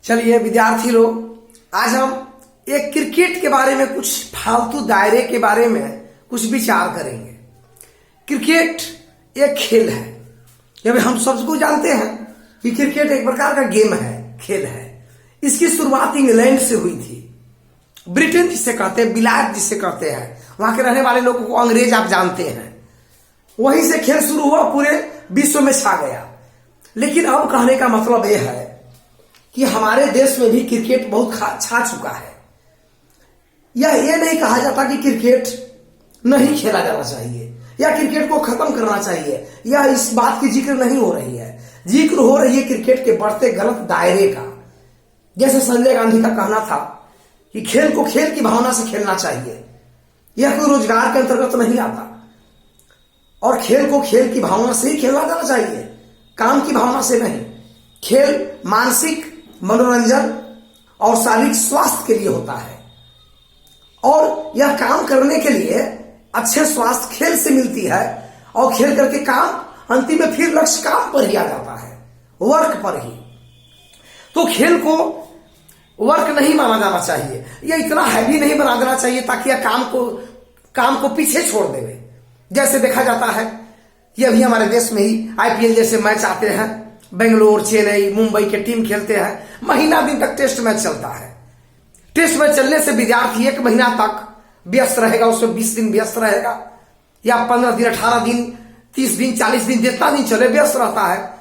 चलिए विद्यार्थी लोग, आज हम एक क्रिकेट के बारे में, कुछ फालतू दायरे के बारे में कुछ विचार करेंगे। क्रिकेट एक खेल है। जब हम सबको जानते हैं कि क्रिकेट एक प्रकार का गेम है, खेल है। इसकी शुरुआत इंग्लैंड से हुई थी। ब्रिटेन जिसे कहते हैं, विलायत जिसे कहते हैं, वहां के रहने वाले लोगों को अंग्रेज आप जानते हैं। वहीं से खेल शुरू हुआ, पूरे विश्व में छा गया। लेकिन अब कहने का मतलब यह है कि हमारे देश में भी क्रिकेट बहुत छा चुका है। यह नहीं कहा जाता कि क्रिकेट नहीं खेला जाना चाहिए या क्रिकेट को खत्म करना चाहिए, या इस बात की जिक्र नहीं हो रही है। जिक्र हो रही है क्रिकेट के बढ़ते गलत दायरे का। जैसे संजय गांधी का कहना था कि खेल को खेल की भावना से खेलना चाहिए। यह कोई रोजगार के अंतर्गत नहीं आता, और खेल को खेल की भावना से ही खेलना जाना चाहिए, काम की भावना से नहीं। खेल मानसिक मनोरंजन और शारीरिक स्वास्थ्य के लिए होता है, और यह काम करने के लिए अच्छे स्वास्थ्य खेल से मिलती है। और खेल करके काम अंतिम में फिर लक्ष्य काम पर ही आ जाता है, वर्क पर ही। तो खेल को वर्क नहीं माना जाना चाहिए, यह इतना हैवी नहीं बना देना चाहिए ताकि यह काम को पीछे छोड़ देवे। जैसे देखा जाता है कि अभी हमारे देश में ही आईपीएल जैसे मैच आते हैं, बेंगलोर, चेन्नई, मुंबई के टीम खेलते हैं। महीना दिन तक टेस्ट मैच चलता है। टेस्ट मैच चलने से विद्यार्थी 1 महीना तक व्यस्त रहेगा, उसमें 20 दिन व्यस्त रहेगा, या 15 दिन, 18 दिन, 30 दिन, 40 दिन, जितना दिन चले व्यस्त रहता है।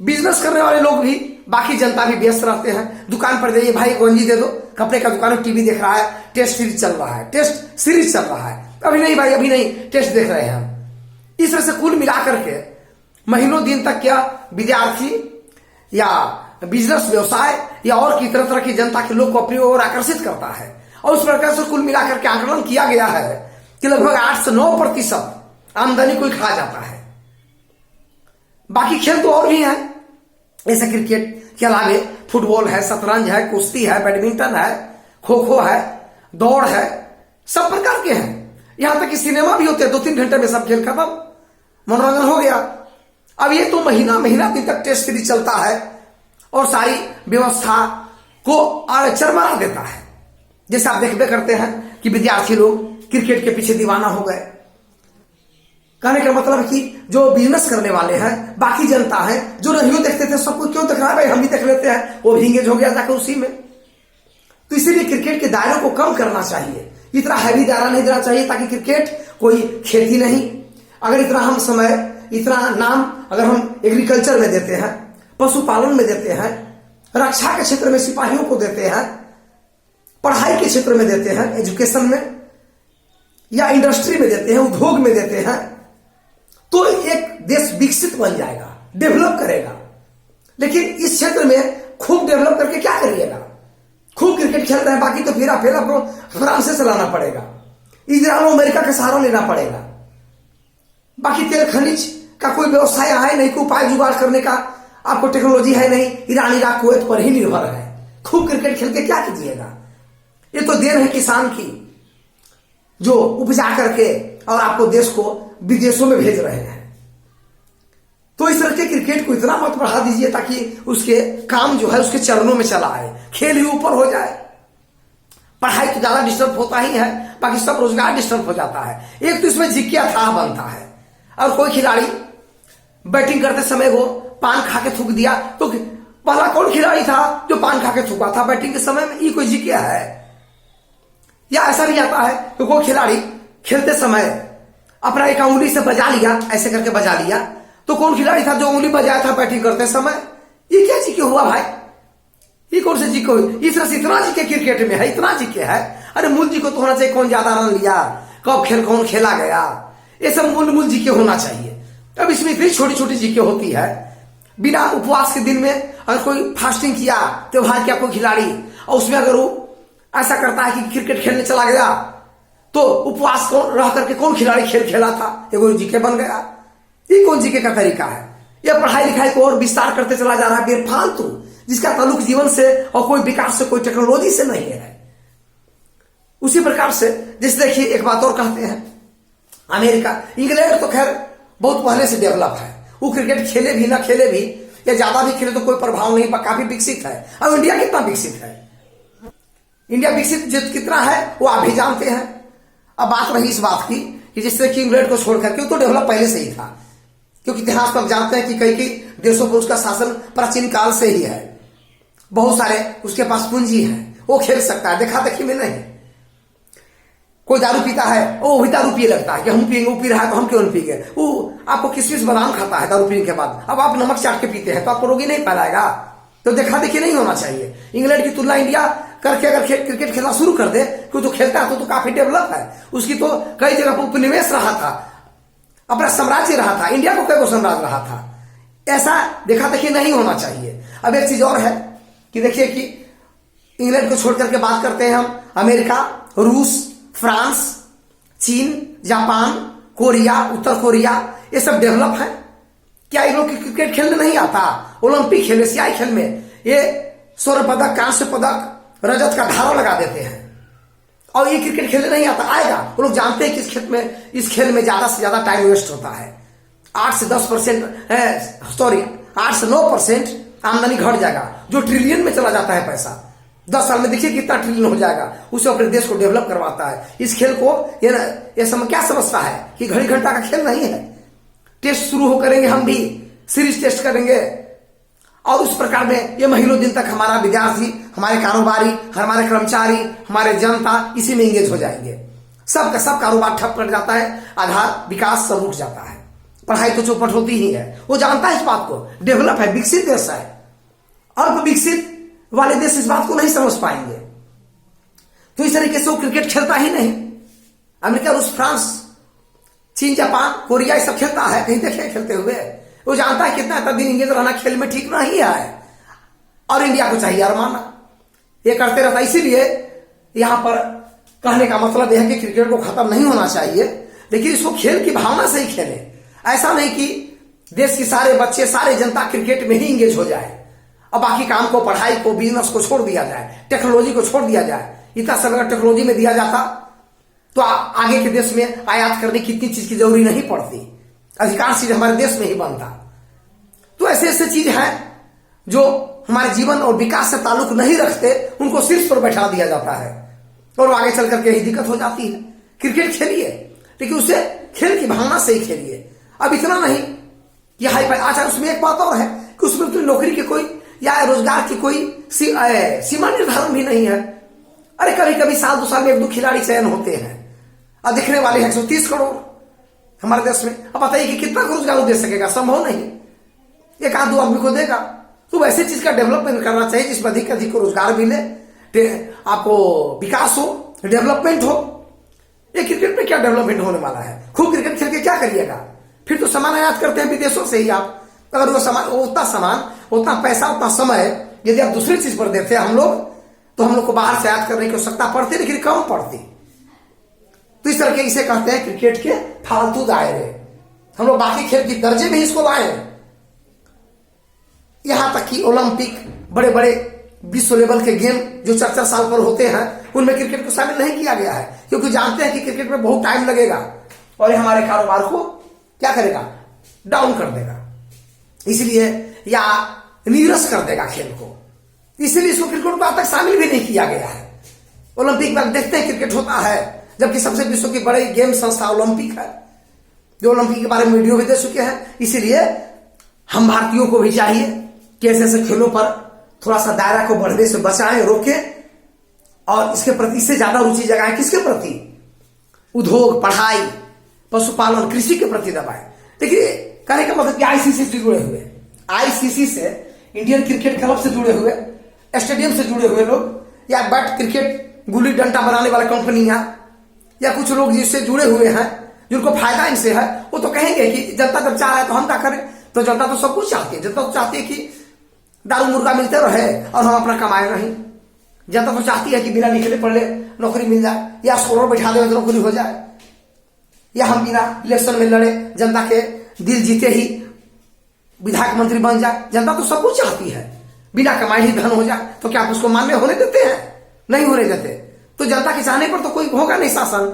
बिजनेस करने वाले लोग भी, बाकी जनता भी व्यस्त रहते हैं। दुकान पर जाइए, भाई गंजी दे दो, कपड़े का दुकान में टीवी देख रहा है, टेस्ट सीरीज चल रहा है, टेस्ट सीरीज चल रहा है। अभी नहीं भाई, अभी नहीं, टेस्ट देख रहे हैं हम। इस तरह से कुल मिलाकर के महीनों दिन तक क्या विद्यार्थी या बिजनेस व्यवसाय या और की तरह की जनता के लोग को अपनी ओर आकर्षित करता है। और उस प्रकार से कुल मिलाकर के आकलन किया गया है कि लगभग 8 से 9% आमदनी कोई खा जाता है। बाकी खेल तो और भी है, जैसे क्रिकेट के अलावे फुटबॉल है, शतरंज है, कुश्ती है, बैडमिंटन है, खो खो है, दौड़ है, सब प्रकार के हैं। यहां तक कि सिनेमा भी होते हैं, 2-3 घंटे में सब खेल खत्म, मनोरंजन हो गया। अब ये तो महीना दिन तक टेस्ट सीरीज चलता है और सारी व्यवस्था को चरमरा देता है। जैसे आप देखबे करते हैं कि विद्यार्थी लोग क्रिकेट के पीछे दीवाना हो गए। कहने का मतलब है कि जो बिजनेस करने वाले हैं, बाकी जनता है जो नहीं देखते थे, सबको क्यों देख रहा है भाई, हम भी देख लेते हैं, वो भी इंगेज हो गया जाकर उसी में। तो इसीलिए क्रिकेट के दायरे को कम करना चाहिए, इतना हैवी दायरा नहीं देना चाहिए ताकि क्रिकेट कोई खेती नहीं। अगर इतना हम समय, इतना नाम अगर हम एग्रीकल्चर में देते हैं, पशुपालन में देते हैं, रक्षा के क्षेत्र में सिपाहियों को देते हैं, पढ़ाई के क्षेत्र में देते हैं, एजुकेशन में या इंडस्ट्री में देते हैं, उद्योग में देते हैं, तो एक देश विकसित बन जाएगा, डेवलप करेगा। लेकिन इस क्षेत्र में खूब डेवलप करके क्या करिएगा? खूब क्रिकेट खेल रहे हैं, बाकी तो फेरा आपको फ्रांस से चलाना पड़ेगा, इजराइल, अमेरिका का सहारा लेना पड़ेगा। बाकी तेल खनिज का कोई व्यवसाय है नहीं, कोई उपाय जुगाड़ करने का आपको टेक्नोलॉजी है नहीं, ईरान, इराक, कुवैत पर ही निर्भर है। खूब क्रिकेट खेल के क्या कीजिएगा? ये तो देन है किसान की, जो उपजा करके और आपको देश को विदेशों में भेज रहे हैं। तो इस तरह के क्रिकेट को इतना मत बढ़ा दीजिए ताकि उसके काम जो है उसके चरणों में चला आए, खेल ही ऊपर हो जाए। पढ़ाई तो ज्यादा डिस्टर्ब होता ही है, बाकी सब रोजगार डिस्टर्ब हो जाता है। एक तो इसमें जिज्ञा था बनता है, और कोई खिलाड़ी बैटिंग करते समय वो पान खा के थूक दिया, तो पहला कौन खिलाड़ी था जो पान खा के थूका था बैटिंग के समय में? ये कोई जिज्ञा है? या ऐसा भी आता है कि कोई खिलाड़ी खेलते समय अपना एक उंगली से बजा लिया, ऐसे करके बजा लिया, तो कौन खिलाड़ी था जो उंगली बजाया था बैटिंग करते समय? ये क्या जिक्र हुआ भाई? ये कौन से जिक्र हुई? इस तरह से इतना जिक्र क्रिकेट में है, इतना जिक्र है। अरे मूल जी को तो होना चाहिए, कौन ज्यादा रन लिया, कब खेल कौन खेला गया, ये सब मूल जिक्र होना चाहिए। अब इसमें इतनी छोटी छोटी जिक्र होती है। बिना उपवास के दिन में अगर कोई फास्टिंग किया, त्योहार किया कोई खिलाड़ी, और उसमें अगर वो ऐसा करता है कि क्रिकेट खेलने चला गया, तो उपवास कौन रह करके कौन खिलाड़ी खेल खेला था, ये कोई जिक्र बन गया। ये कौन जिक्र का तरीका है? यह पढ़ाई लिखाई को और विस्तार करते चला जा रहा है बेफालतू, जिसका ताल्लुक जीवन से और कोई विकास से, कोई टेक्नोलॉजी से नहीं है। उसी प्रकार से जैसे देखिए, एक बात और कहते हैं, अमेरिका, इंग्लैंड तो खैर बहुत पहले से डेवलप है, वो क्रिकेट खेले भी ना खेले भी या ज्यादा भी खेले तो कोई प्रभाव नहीं, काफी विकसित है। अब इंडिया कितना विकसित है, इंडिया विकसित कितना है वो आप भी जानते हैं। अब बात रही इस बात की कि जिससे कि इंग्लैंड को छोड़ करके तो डेवलप पहले से ही था, क्योंकि इतिहास में जानते हैं कि कई देशों पर उसका शासन प्राचीन काल से ही है, बहुत सारे उसके पास पूंजी है, वो खेल सकता है, देखा देखी में नहीं। कोई दारू पीता है वो भी दारू पिए लगता है कि हम पिएंगे, वो पी रहा है तो हम क्यों नहीं पिएंगे। वो आपको किसमिस बादाम खाता है दारू पीने के बाद, अब आप नमक चाट के पीते हैं तो आपको रोगी नहीं फैलाएगा। तो देखा देखी नहीं होना चाहिए। इंग्लैंड की तुलना इंडिया करके अगर क्रिकेट खेलना शुरू कर दे, क्यों तो खेलता है तो काफी डेवलप है, उसकी तो कई जगह पर उपनिवेश रहा था, अपना साम्राज्य रहा था, इंडिया को कई साम्राज्य रहा था। ऐसा देखा देखी नहीं होना चाहिए। अब एक चीज और है कि देखिए कि इंग्लैंड को छोड़ करके बात करते हैं हम, अमेरिका, रूस, फ्रांस, चीन, जापान, कोरिया, उत्तर कोरिया, ये सब डेवलप है। क्या इन लोग क्रिकेट खेलने नहीं आता? ओलंपिक खेल, एशियाई खेल में ये स्वर्ण पदक, कांस्य पदक, रजत का धारा लगा देते हैं, और ये क्रिकेट खेलने नहीं आता। आएगा, वो लोग जानते हैं कि इस खेल में ज्यादा से ज्यादा टाइम वेस्ट होता है। 8 से 10% सॉरी 8 से 9% आमदनी घट जाएगा, जो ट्रिलियन में चला जाता है पैसा। 10 साल में देखिए कितना ट्रिलियन हो जाएगा, उसे अपने देश को डेवलप करवाता है। इस खेल को ये क्या समझता है कि घड़ी घंटा का खेल नहीं है। टेस्ट शुरू हो करेंगे, हम भी सीरीज टेस्ट करेंगे, और उस प्रकार में ये महीनों दिन तक हमारा विद्यार्थी, हमारे कारोबारी, हमारे कर्मचारी, हमारे जनता इसी में इंगेज हो जाएंगे। सबका सब कारोबार ठप पड़ जाता है, आधार विकास सब रुक जाता है, पढ़ाई तो चौपट होती ही है। वो जानता है इस बात को, डेवलप है, विकसित देश है। अल्प विकसित वाले देश इस बात को नहीं समझ पाएंगे, तो इस तरीके से वो क्रिकेट खेलता ही नहीं। अमेरिका, रूस, फ्रांस, चीन, जापान, कोरिया ये सब खेलता है, कहीं देखे खेलते हुए। वो जानता है कितना दिन इंगेज रहना खेल में ठीक नहीं है, और इंडिया को चाहिए अरमाना, ये करते रहता। इसीलिए यहां पर कहने का मतलब यह है कि क्रिकेट को खत्म नहीं होना चाहिए, लेकिन इसको खेल की भावना से ही खेले। ऐसा नहीं कि देश की सारे बच्चे, सारे जनता क्रिकेट में ही इंगेज हो जाए, और बाकी काम को, पढ़ाई को, बिजनेस को छोड़ दिया जाए, टेक्नोलॉजी को छोड़ दिया जाए। इतना समय अगर टेक्नोलॉजी में दिया जाता तो आगे के देश में आयात करने की इतनी चीज की जरूरी नहीं पड़ती, अधिकांश चीज हमारे देश में ही बनता। तो ऐसे ऐसे चीज है जो हमारे जीवन और विकास से ताल्लुक नहीं रखते, उनको शीर्ष पर बैठा दिया जाता है, और आगे चल करके यही दिक्कत हो जाती है। क्रिकेट खेलिए, लेकिन उसे खेल की भावना से ही खेलिए। अब इतना नहीं कि हाई फाई। अच्छा, उसमें एक बात और है कि उसमें तो नौकरी की कोई या रोजगार की कोई सीमा निर्धारण भी नहीं है। अरे कभी कभी साल 2 साल में 1-2 खिलाड़ी चयन होते हैं, और दिखने वाले हैं 130 करोड़ हमारे देश में। अब बताइए कि कितना रोजगार दे सकेगा? संभव नहीं, 1-2 आदमी को देगा। तो वैसे चीज का डेवलपमेंट करना चाहिए जिसमें अधिक अधिक रोजगार मिले, आपको विकास हो, डेवलपमेंट हो। ये क्रिकेट में क्या डेवलपमेंट होने वाला है? खूब क्रिकेट खेल के क्या करिएगा? फिर तो सामान आयात करते हैं विदेशों से ही आप। अगर वो सामान, उतना सामान, उतना पैसा, उतना समय यदि आप दूसरी चीज पर देते हैं हम लोग, तो हम लोग को बाहर से आयात करने की आवश्यकता पड़ती, लेकिन कम पड़ती। तो इस तरह के इसे कहते हैं क्रिकेट के फालतू दायरे। हम लोग बाकी खेल की दर्जे में इसको लाए, यहां तक कि ओलंपिक, बड़े बड़े विश्व लेवल के गेम जो 4-4 साल पर होते हैं, उनमें क्रिकेट को शामिल नहीं किया गया है, क्योंकि जानते हैं कि क्रिकेट में बहुत टाइम लगेगा और ये हमारे कारोबार को क्या करेगा? डाउन कर देगा, इसलिए या नीरस कर देगा खेल को। इसलिए इसको क्रिकेट को आज तक शामिल भी नहीं किया गया है। ओलंपिक में देखते हैं क्रिकेट होता है, जबकि सबसे विश्व की बड़ी गेम संस्था ओलंपिक है, जो ओलंपिक के बारे में वीडियो भी दे चुके हैं। इसीलिए हम भारतीयों को भी चाहिए कि ऐसे ऐसे खेलों पर थोड़ा सा दायरा को बढ़ने से बचाएं, रोकें, और इसके प्रति इससे ज्यादा रुचि जगाएं। किसके प्रति? उद्योग, पढ़ाई, पशुपालन, कृषि के प्रति दबाएं। देखिए, कहने का मतलब आईसीसी से जुड़े हुए, आईसीसी से, इंडियन क्रिकेट क्लब से जुड़े हुए, स्टेडियम से जुड़े हुए लोग, या बैट क्रिकेट गुल्ली डंडा बनाने वाली कंपनियां, या कुछ लोग जिससे जुड़े हुए हैं जिनको फायदा इनसे है, वो तो कहेंगे कि जनता जब चाह रहा है तो हम क्या करें। तो जनता तो सब कुछ चाहती है। जनता तो चाहती है कि दारू मुर्गा मिलते रहे और हम अपना कमाए नहीं। जनता तो चाहती है कि बिना लिखले पढ़ले नौकरी मिल जाए, या स्कॉलर बैठा दे तो नौकरी हो जाए, या हम बिना इलेक्शन में लड़े जनता के दिल जीते ही विधायक मंत्री बन जाए। जनता तो सब कुछ चाहती है, बिना कमाई ही धन हो जाए। तो क्या आप उसको मान्य होने देते हैं? नहीं होने देते। तो जनता के चाहने पर तो कोई होगा नहीं शासन।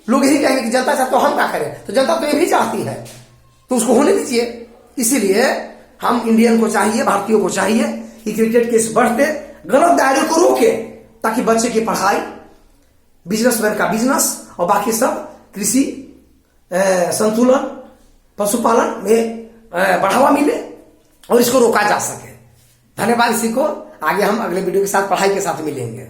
लोग यही कहेंगे कि जनता चाहते तो हम क्या करें। तो जनता तो ये भी चाहती है, तो उसको होने दीजिए। इसीलिए हम इंडियन को चाहिए, भारतीयों को चाहिए कि क्रिकेट के इस बढ़ते गलत दायरे को रोके, ताकि बच्चे की पढ़ाई, बिजनेसमैन का बिजनेस और बाकी सब कृषि संतुलन, पशुपालन में बढ़ावा मिले और इसको रोका जा सके। धन्यवाद। इसी को आगे हम अगले वीडियो के साथ, पढ़ाई के साथ मिलेंगे।